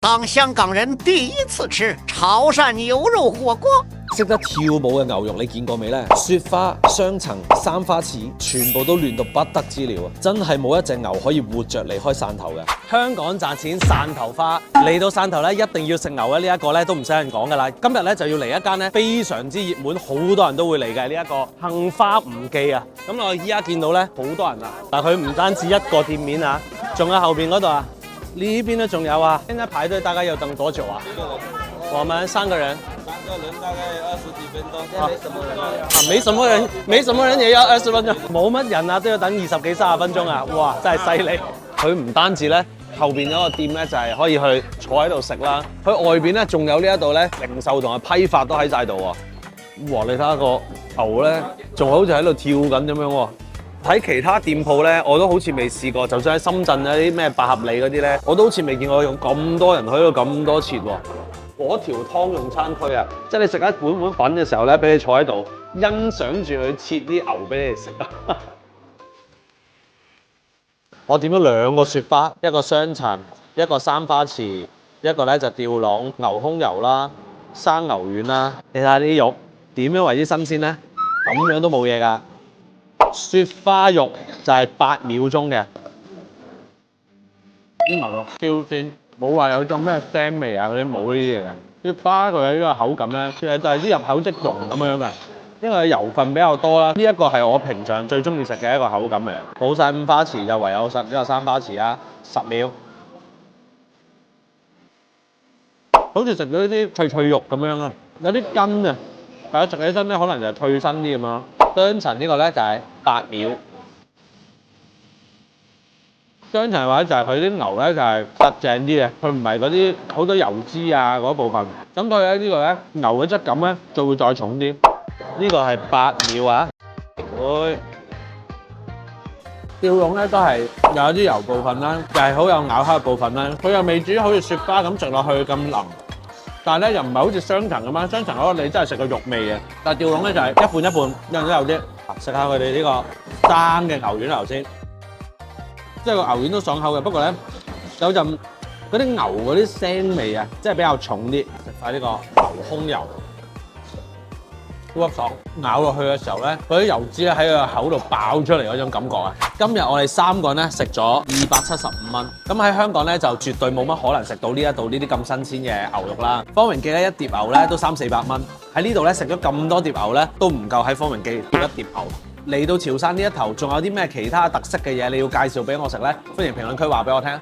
當香港人第一次吃潮汕牛肉火鍋。識得跳舞嘅牛肉你見過未呢？雪花、雙層、三花翅，全部都亂到不得之了啊！真係冇一隻牛可以活着離開汕頭嘅。香港賺錢汕頭花，嚟到汕頭咧一定要食牛咧，呢一個咧都唔使人講噶啦。今日咧就要嚟一間咧非常之熱門，好多人都會嚟嘅呢一個杏花吳記啊！咁我依家見到咧好多人啊，但佢唔單止一個店面啊，仲有後邊嗰度啊，呢邊都仲有啊。現在排隊大概要等多久啊？我們3個人。3個人大概20幾分鐘，沒什麼人，沒什麼人也要20分鐘，冇乜人啊都要等20幾30分鐘啊！哇，真係犀利！佢唔單止咧，後邊嗰個店咧就係可以去坐喺度食啦，佢外邊咧仲有呢一度咧零售同埋批發都喺晒度喎。哇！你睇下個牛咧，仲好似喺度跳緊咁樣喎。睇其他店鋪咧，我都好似未試過，就算喺深圳嗰啲咩百合里嗰啲咧，我都好似未見過用咁多人喺度咁多切喎。嗰條湯用餐區啊，即係你食一碗粉嘅時候咧，俾你坐喺度欣賞住佢切啲牛俾你食啊！我點咗2個雪花，一個雙層，一個三花翅，一個咧就吊籠牛胸油啦、生牛丸啦。你睇下啲肉點樣為之新鮮咧？咁樣都冇嘢㗎。雪花肉就係8秒鐘嘅，啲牛肉超鮮。冇話有種咩腥味啊嗰啲，冇呢啲嘢嘅。雪花佢嘅呢個口感咧，其實就係啲入口即溶咁樣嘅，因為油分比較多啦。呢一個係我平常最中意食嘅一個口感嚟。冇晒5花翅就唯有食呢個3花翅啊，10秒。好似食咗啲脆肉咁樣啊，有啲筋啊，但係食起身咧可能就係脆身啲咁樣。雙層呢個咧就係8秒。雙層或者就係佢啲牛咧就係實淨啲嘅，佢唔係嗰啲好多油脂啊嗰部分。咁所以咧呢個咧牛嘅質感咧就會再重啲。呢個係8秒啊。會吊籠咧都係有啲油部分啦，又係好有咬口嘅部分啦。佢又未至於好似雪花咁食落去咁腍，但係咧又唔係好似雙層咁樣。雙層嗰個你真係食個肉味嘅，但係吊籠咧就係一半一半，有陣都有啲。食下佢哋呢個生嘅牛丸頭先。即係個牛丸都爽口嘅，不過咧有陣嗰啲牛嗰啲腥味啊，即係比較重啲。食晒呢個牛胸油，好爽！咬落去嘅時候咧，嗰啲油脂咧喺個口度爆出嚟嗰種感覺啊！今日我哋3個人咧食咗275蚊，咁喺香港咧就絕對冇乜可能食到呢一度呢啲咁新鮮嘅牛肉啦。方榮記咧一碟牛咧都300-400蚊，喺呢度咧食咗咁多碟牛咧都唔夠喺方榮記叫一碟牛。嚟到潮汕呢一頭，仲有啲咩其他特色嘅嘢你要介紹俾我食呢？歡迎評論區話俾我聽。